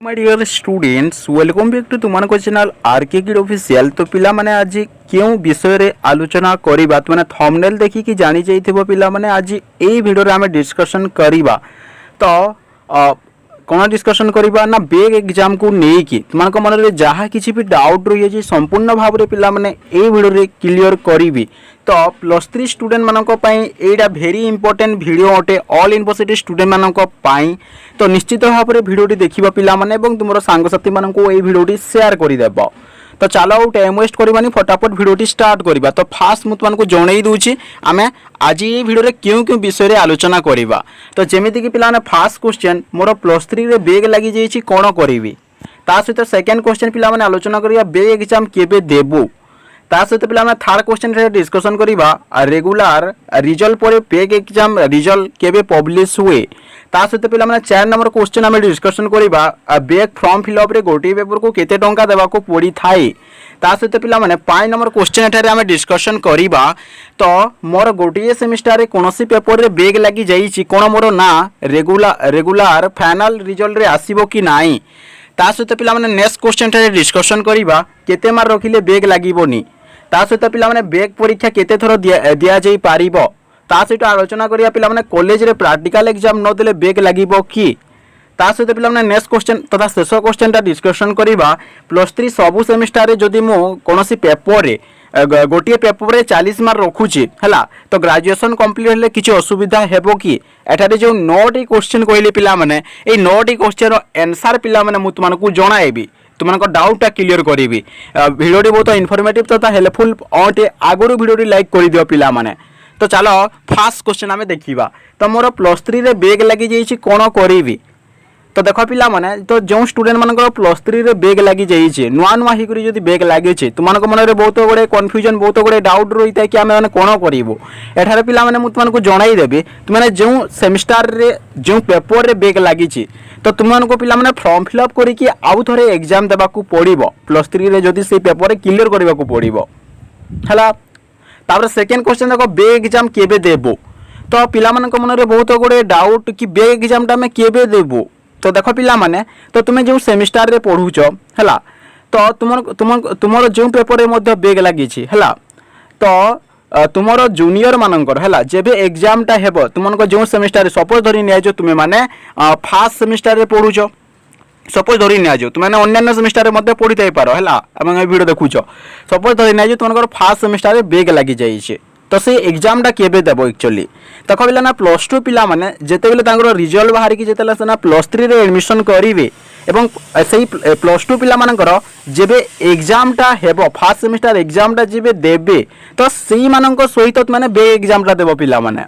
My dear students welcome back to तुम channel RK kid official. तो पिला माने आज क्यों विषय रे आलोचना करिबा तुमने थंबनेल देखि कि जानि जाइथिबो पिला माने आज एई वीडियो रे हमें डिस्कशन करिबा। तो कोन डिस्कशन करिबा ना बेग एग्जाम को नै कि तुमको मन रे जहा किछि भी डाउट रहि जे संपूर्ण भाव रे पिला माने एई वीडियो रे क्लियर करिवि। तो +3 स्टूडेंट मानको पई एटा भेरी इंपोर्टेंट वीडियो अटे ऑल यूनिवर्सिटी स्टूडेंट मानको पई। तो निश्चित भाव में भिडियोटी देखा पिलाने तुम सांगसाथी मानू ये भिडियोटी शेयर करदेव। तो चलो टाइम वेस्ट करवानी फटाफट भिडियोटी स्टार्ट करवा। तो फास्ट मुझे तुमको जन दूची आम आज ये भिडियो क्यों क्यों विषय रे आलोचना करवा। तो जमीती कि पिला फास्ट क्वेश्चन मोर +3 रे बेग लगी जाइए कौन करी ता सहित सेकेंड क्वेश्चन पिला आलोचना करिया बेग एग्जाम केबे देबो। ता सहित पिला थर्ड क्वेश्चन डिस्कशन करिबा रेगुलर रिजल्ट पर बेग एग्जाम रिजल्ट केबे पब्लिश हुए। ता सहित पिला 4 नंबर क्वेश्चन आम डिस्कशन करिबा बेग फॉर्म फिलअप रे गोटे पेपर को केते टंका देबा को पड़ी थाए। ता सहित पिला 5 नंबर क्वेश्चन एठारे आम डिस्कशन करिबा। तो मोर गोटे सेमिस्टर रे कोनोसी पेपर रे बेग लगी जाइछि कोन मोर ना रेगुलर फाइनल रिजल्ट रे आसीबो कि नाही। ता सहित पिला नेक्स्ट क्वेश्चन एठारे डिस्कशन करिबा केते मार रखिले बेग लागिबोनी। ता सहित पिला बेग परीक्षा केते थरो दिया जाई पारिबो। ता सहित आलोचना करिया पिला कॉलेज रे प्रैक्टिकल एग्जाम न देले बेग लागिबो कि। ता सहित पिला नेक्स्ट क्वेश्चन तथा शेष क्वेश्चन टा डिस्कशन करिबा +3 सबु सेमिस्टर रे जदि मो कोनोसी पेपर रे गोटे पेपर रे 40 मार्क रखुची हला तो ग्रेजुएशन कंप्लीट हेले किछि असुविधा हेबो कि। एठारे जो 9टी क्वेश्चन कहले पिला माने ए 9टी क्वेश्चन रो आंसर पिला माने मु तुमनको जणाएबी तुमको डाउटा क्लियर करी। भिडियोटी बहुत इनफॉर्मेटिव तथा हेल्पफुल अटे आगुरी भिडियोटी लाइक कर दियो पिला माने। तो चलो फास्ट क्वेश्चन आम देखा। तो मोर +3 रे बेग लगी जाइए कौन करी। तो देख पिला माने तो जो स्टूडेंट मान +3 रे बेग लगी जाइए नुआ नुआ होकर जो बेग लगे तुमको मन में बहुत गुड़े कन्फ्यूजन बहुत गुड़े डाउट रही है कि आम मैंने कौन करूँ। एठार पिला माने तुमको जनईदेवी तुमने जो सेमिस्टर रे जो पेपर रे बेग लगी तो तुमको पिला माने फॉर्म फिलअप करके आउ थे एग्जाम देवाक पड़ो +3 रे जदि से पेपर क्लियर करने को पड़ो है। तापर सेकेंड क्वेश्चन देखो बेग एग्जाम केबे देबो। तो पिला मन में बहुत गुड़े डाउट कि बेग एग्जाम टा केबे देबो। तो देख पिला माने तो तुम जो सेमिस्टर रे पढ़ुच है तो तुम जो पेपर रे मध्य बेग लगी है तो तुमर जूनियर मानकर है जेबे एग्जाम टा हेबो तुमको जो सेमिस्टर सपोज धरी नि तुम माने फर्स्ट सेमिस्टर रे पढ़ुच सपोज धरी नि तुमने अन्य सेमिस्टर में पढ़ी थी पार है वीडियो देखुच सपोज धरी नि तुम फर्स्ट सेमिस्टर बेग लगी जाइए तो से एग्जाम टा केबे देबो एक्चुअली। देख पिला ना +2 पिला माने जेते बेले तांगर रिजल्ट बाहर की जेते से ना +3 रे एडमिशन करिवे एवं सही +2 पिला मानकर जेबे एग्जाम टा हेबो फर्स्ट सेमिस्टर एग्जाम टा जेबे देबे तो सेही मानक सहित माने बे एग्जाम टा देबो पिला माने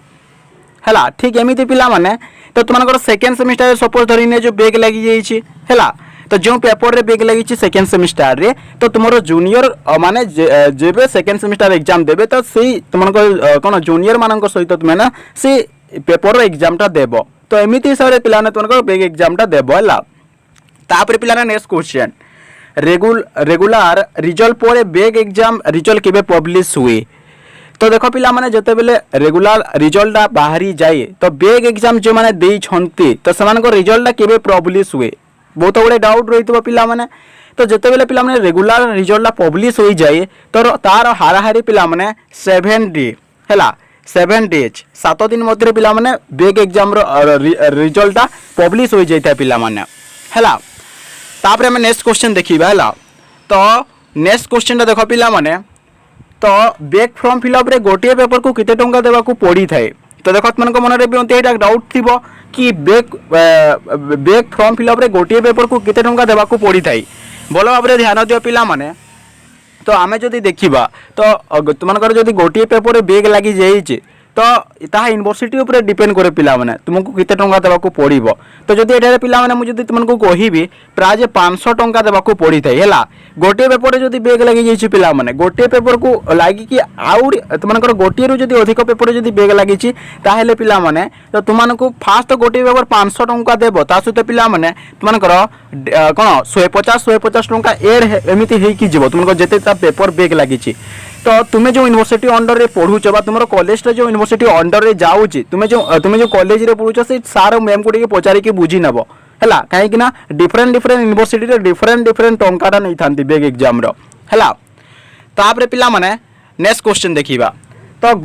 हैला। ठीक एमिति पिला माने तो तुमको सेकेंड सेमिस्टर सपोज धरी ने जो बेग लगी जाइए हैला तो जो पेपर रे बेग लगी सेकेंड सेमिस्टर रे तो तुमरो जूनियर माने जेबे सेकेंड सेमिस्टर एग्जाम देबे तो सेही तुमको कोन जूनियर मानक सहित तुम ना से पेपर एग्जाम टा देबो। तो एमिति हिसाब रे पिला ने तुमको बेग एग्जाम टा देबो हैला। तापर पिला नेक्स्ट क्वेश्चन रेगुलर रिजल्ट पर बेग एग्जाम रिजल्ट केबे पब्लिश हुए। तो देखो पिला माने जते बेले रेगुलर रिजल्ट बाहरी जाए तो बेग एग्जाम जो माने देई छंती तो समान को रिजल्ट केबे पब्लिश हुए बहुत गुड़े डाउट रही थो पिला माने। तो जिते बेले पिला माने रेगुलर रिजल्ट पब्लिश हो जाए तो तार हाराहारी पिला माने 7 डे हैला 7 डेज 7 दिन मध्य पिला माने बेग एग्जाम रिजल्ट पब्लिश हो जाए पिला माने हैला। तापर हम नेक्स्ट क्वेश्चन देखिबा हैला। तो नेक्स्ट क्वेश्चन देखो पिला माने तो बेग फॉर्म फिलअप रे गोटे पेपर को केते टंका देबा को पड़ी थाए। तो देखो तुमको मन में भी डाउट थी कि बेग फॉर्म फिलअप रे गोटे पेपर को केते टंका देबा को पड़ी थाए भल भाव ध्यान दियो पिला माने। तो आम जदि देखा तो तुमको जदि गोटे पेपर बेग लगी जाइए तो ताहा यूनिवर्सिटी ऊपर डिपेंड करे पिला माने तुमको केते टंका देबा को पड़िबो। तो जदि एठारे पिला माने मुझे तुमको कहिबी प्राय 500 टंका देबा को पड़ी थाए हैला। गोटे पेपर जदि बेग लगी जाइए पिला माने गोटे पेपर को लागी कि आउ तुमको गोटे रु जदि अधिक पेपर जदि बेग लगी ताहेले पिला माने तो तुमको फास्ट गोटे पेपर 500 टंका देबो ता सहित पिला माने तुमको कोन 150 टंका एड एमिति हेई कि जीवो तुमको जेते ता पेपर बेग लगी। तो तुम्हें जो यूनिवर्सिटी अंडर रे पढ़ुच तुम कॉलेज जो यूनिवर्सिटी अंडर रे जाऊँगी तुम्हें जो कॉलेज रे पढ़ुच से सार मैम को पचारिक बुझी नब है कहीं different different university different different टंकाटा नहीं था बेग एग्जाम है। तापर पिला माने नेक्स्ट क्वेश्चन देखिबा तो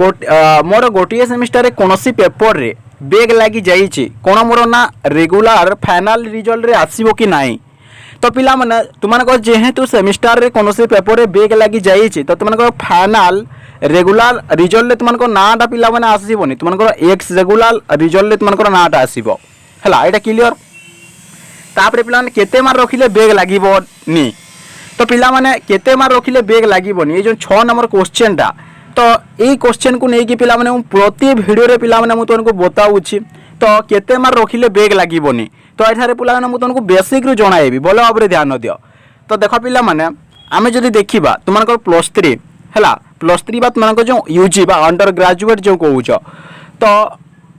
मोर गोटे सेमिस्टर कौन पेपर रे बेग लगी जाइए कौन मोर ना रेगुलर फाइनल रिजल्ट रे आसीबो कि नाही। तो पिला माने तुमको जेहेतु सेमिस्टर रे कौन पेपर रे बेग लगी जाइए तो तुमको फाइनल रेगुलर रिजल्ट तुमको नाटा पिला माने आसीबोनी तुमको एक्स रेगुलर रिजल्ट तुमको नाटा आसीबो हैला एटा क्लियर। तापर पिला माने केते मार्क रखिले बेग लागिबोनी तो पिला माने केते मार्क रखिले बेग लागिबोनी ये जो 6 नंबर क्वेश्चन टा तो यही क्वेश्चन को लेकिन पिला माने प्रति वीडियो रे पिला माने मु तुमको बताउछि तो केते मार्क रखिले बेग लागिबोनी तो एठारे पिला माने मु तुमको बेसिक रु जणाइबी भल भाबरे ध्यान दियो। तो देख पिला माने आमे जदि देखिबा तुमको +3 हैला +3 बा तुमको जो यूजी बा अंडर ग्रेजुएट जो कहूछ तो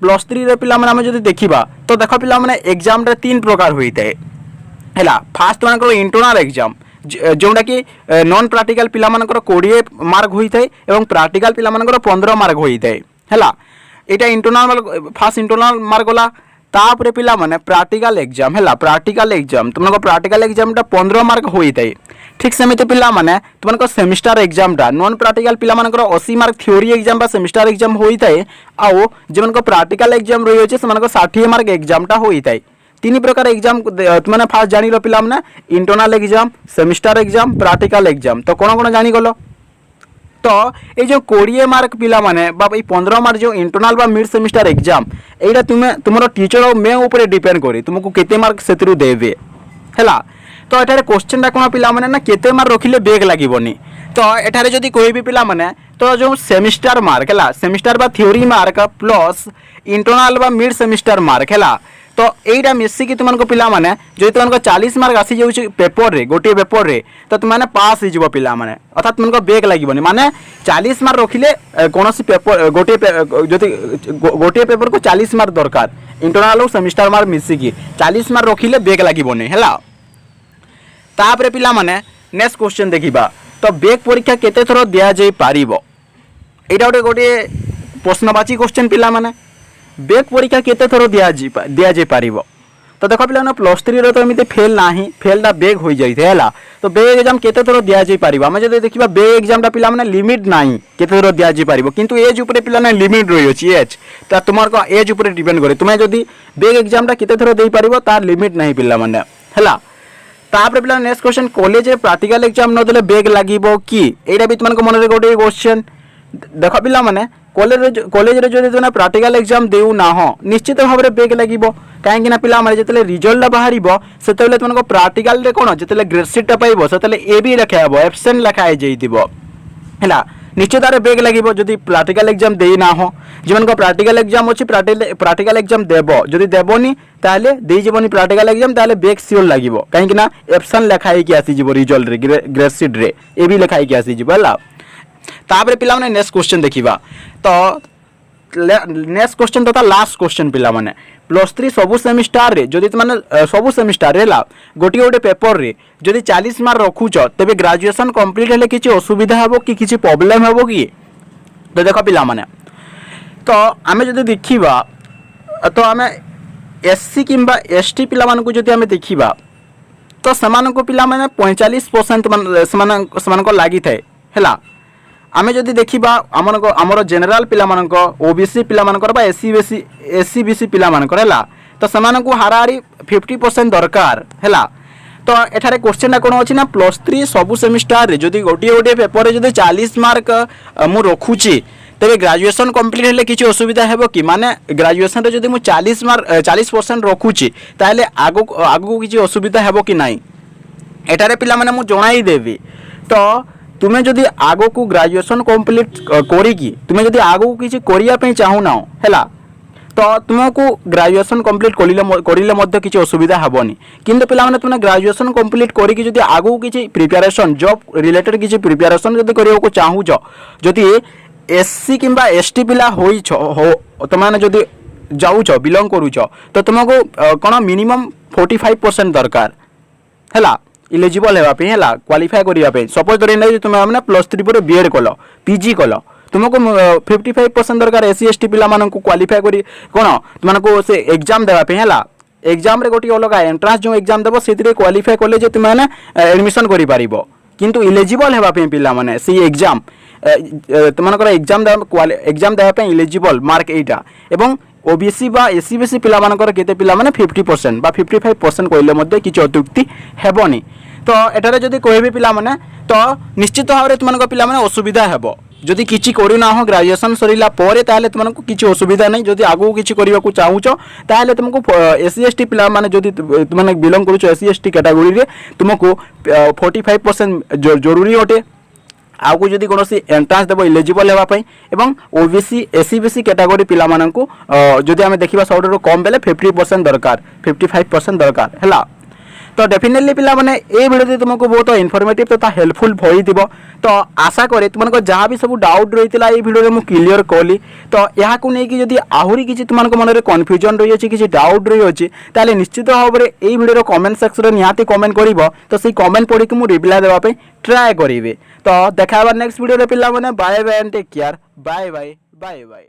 +3 रे पिला माने आमे जदि देखिबा तो देख पिला माने एग्जाम रे 3 प्रकार होइते हैला। फर्स्ट तुमको इंटरनल एग्जाम जोटा कि नॉन प्रैक्टिकल पिला मानकर 20 मार्क होता है और प्रैक्टिकल पिला मानकर 15 मार्क होता है हैला। एटा इंटरनल फास्ट इंटरनल मार्क गला। तापर पिला माने प्रैक्टिकल एग्जाम हैला प्रैक्टिकल एग्जाम तुमको प्रैक्टिकल एग्जाम टा 15 मार्क होता है। ठीक सेमिति पिला माने तुमको सेमिस्टर एग्जाम टा नॉन प्रैक्टिकल पिला मानकर 80 मार्क थ्योरी एग्जाम बा सेमिस्टर एग्जाम होता है आउ जेमनको प्रैक्टिकल एग्जाम रही होचे सेमानको 60 मार्क एग्जाम टा होता है। 3 प्रकार एग्जाम तुमने फास्ट जानी लो पिला माने internal exam semester exam practical exam तो कौन कौन जानी गलो। तो ये जो 20 मार्क पिला माने बा 15 मार्क जो इंटरनल बा मिड सेमिस्टर एग्जाम एटा तुमरो टीचर और मैं ऊपर डिपेंड करी तुमको केते मार्क सेतिरु देबे हैला। तो एठारे क्वेश्चन टा कोन पिला माने ना केते मार्क रखिले बेग लागिबोनी तो एठारे जदी कोई भी पिला माने तो जो सेमिस्टर मार्क हैला सेमिस्टर बा थ्योरी मार्क प्लस इंटरनल बा मिड सेमिस्टर मार्क हैला तो यहीटा मिसिकी तुमको पिला माने जो तुमको 40 मार्क आसी जाउछि पेपर रे गोटे पेपर रे तो तुमने पास हो पिला माने अर्थात तुमको बेग लागिबोनी माने 40 मार्क रखिले कोनोसी पेपर गोटे पेपर को 40 मार्क दरकार इंटरनल और सेमिस्टर मार्क मिसिकी 40 मार्क रखिले बेग लागिबोनी हैला। तापर पिला माने नेक्स्ट क्वेश्चन देखिबा तो बेग परीक्षा केते थरो दिया जाई पारिबो एटा गोटे प्रश्नवाची क्वेश्चन पिला माने बेग परीक्षा केते थरो दिया जाई पारिबो तो देखो पिला +3 रे तो एमिते फेल नाही फेलटा बेग होई जाइथे हैला। तो बेग एग्जाम केते थरो दिया जाई पारिबो हम जदि देखिबा बेग एग्जाम टा पिला माने लिमिट नाही केते थरो दिया जाई पारिबो किंतु एज ऊपर पिला ने लिमिट रही अछि एज तो तुमार को एज ऊपर डिपेंड करे तुमे जदि बेग एग्जाम टा केते थरो देई पारिबो तार लिमिट नाही पिला माने हैला। तापर पिला नेक्स्ट क्वेश्चन कॉलेज रे प्रैक्टिकल एग्जाम न देले बेग लागिबो कि एटा भी तुमन को मन रे गोटे क्वेश्चन देखो पिला माने कॉलेज रे जदि तुमने प्रैक्टिकल एग्जाम देउ ना हो निश्चित भाव रे बेग लागिबो काहेकि ना पिला माने जतले रिजल्ट बाहरिबो सेतले तुमको प्रैक्टिकल रे कोन जतले ग्रेड शीट टा पाइबो सेतले ए बी लिखाइबो एब्सेंट लिखाइ जइतिबो हैला निश्चित रे बेग लागिबो जदि प्रैक्टिकल एग्जाम देई ना हो जीवन को प्रैक्टिकल एग्जाम अछि प्रैक्टिकल एग्जाम देबो जदि देबोनी ताले देई जीवनी प्रैक्टिकल एग्जाम ताले बेग सियोर लागिबो काहेकि ना एब्सेंट लिखाइ कि आसी जीवो रिजल्ट रे ग्रेड शीट रे ए बी लिखाइ कि आसी जीवो हैला। तापर पिला माने नेक्स्ट क्वेश्चन देखिबा तो नेक्स्ट क्वेश्चन तथा लास्ट क्वेश्चन पिला माने +3 सबु सेमिस्टर रे जदि माने सबु सेमिस्टर रे ला गोटी गोटे पेपर रे जदि 40 मार्क रखुछ तबे ग्रेजुएशन कंप्लीट हेले किछि असुविधा हेबो कि किछि प्रॉब्लम हेबो कि तो देखो पिला माने तो आमे जदि देखिबा तो आमे एससी किंबा एसटी पिला मानकु जदि आमे देखिबा तो समान पिला माने 45% समान लागि थाए हैला। आमे जदि देखिबा आमर जनरल पिला मानक ओबीसी पिला मानकर बा एससी बीसी पिला मानकर हैला तो समान हाराहारी 50% दरकार हैला। तो एठारे क्वेश्चन कोन अछि ना +3 सबु सेमिस्टर रे जदि गोटे पेपर रे जदि 40 मार्क मु रखुची तबे ग्रेजुएशन कंप्लीट हेले किछि असुविधा हेबो कि माने ग्रेजुएशन रे जदि मु 40% रखुची ताले आगु किछि असुविधा हेबो कि नाही एठारे पिला माने मु जणाई देबी। तो तुमे जदि आगो को ग्रेजुएशन कंप्लीट करिकी तुमे जदि आगो को किछि करिया पे चाहू ना हैला तो तुमको ग्रेजुएशन कंप्लीट करिले मध्य किछि असुविधा हेबोनी किंतु पिला माने तुमे ग्रेजुएशन कंप्लीट करिकी जदि आगो किछि प्रिपरेशन जॉब रिलेटेड किछि प्रिपरेशन जदि करियो को चाहू जदि एससी किंबा एसटी पिला होई हो तो माने जदि जाऊ बिलोंग करू तो तुमको कोन मिनिमम 45% दरकार हैला इलिजिबल हेबा पे हैला क्वालिफाई करिया पे सपोज धरि नै तुम हमने +3 पर बीएड कलो पीजी कलो तुमको 55% दरकार एससी एसटी पिला मानन को क्वालिफाई करी कोन तुमको से एग्जाम देबा पे हैला एग्जाम रे गोटे अलग एंट्रांस जो एग्जाम देव से क्वालिफाई कले जे तुम मैंने एडमिशन करि पारिबो किंतु इलिजिबल हेबा पे पिला माने सी एग्जाम तुमनकर एग्जाम देवा पे इलिजिबल मार्क एटा एवं ओबीसी बा एससी बीसी पिला मानकर केते पिला माने 50% बा 55% कहले मध्ये किछि अत्युक्ति हेबनी। तो एटारे जदि कहबे पिला माने तो निश्चित भाव में तुमनकर पिला माने असुविधा हेबो जदि किछि करि ना हो ग्रेजुएशन सरिला परे ताले तुमनको किछि असुविधा नै जदि आगु किछि करिवा को चाहुचो ताले तुमको एससी एसटी पिला माने जदि तुमने बिलोंग करूचो एससी एसटी कैटेगरी रे तुमको 45% जरूरी होटे आगु जदि कौन एंट्रांस देव इलिजिबल होगापाई एवं ओबीसी एससी बीसी कैटेगरी पिला माननकु जदि आमे देखिबा सबुठु कम बेले 50% दरकार 55% दरकार हैला। तो डेफिनेटली पिला माने ए वीडियो तुमको बहुत इनफॉर्मेटिव तथा हेल्पफुल होइदिबो। तो आशा करे तुमको जहाँ भी सब डाउट रही है वीडियो में क्लियर कली। तो यहाँ को लेकिन जदि आहरी किसी तुमको मन में कन्फ्यूजन रही है किसी डाउट रही अच्छे ताले निश्चित भाव में यही वीडियो कमेंट सेक्शन में निहाती कमेंट कर तो सही कमेंट पढ़ी मुझे रिप्लाई देवाई ट्राए करी। तो देखा नेक्स्ट वीडियो पिला माने bye bye and take care bye bye bye bye.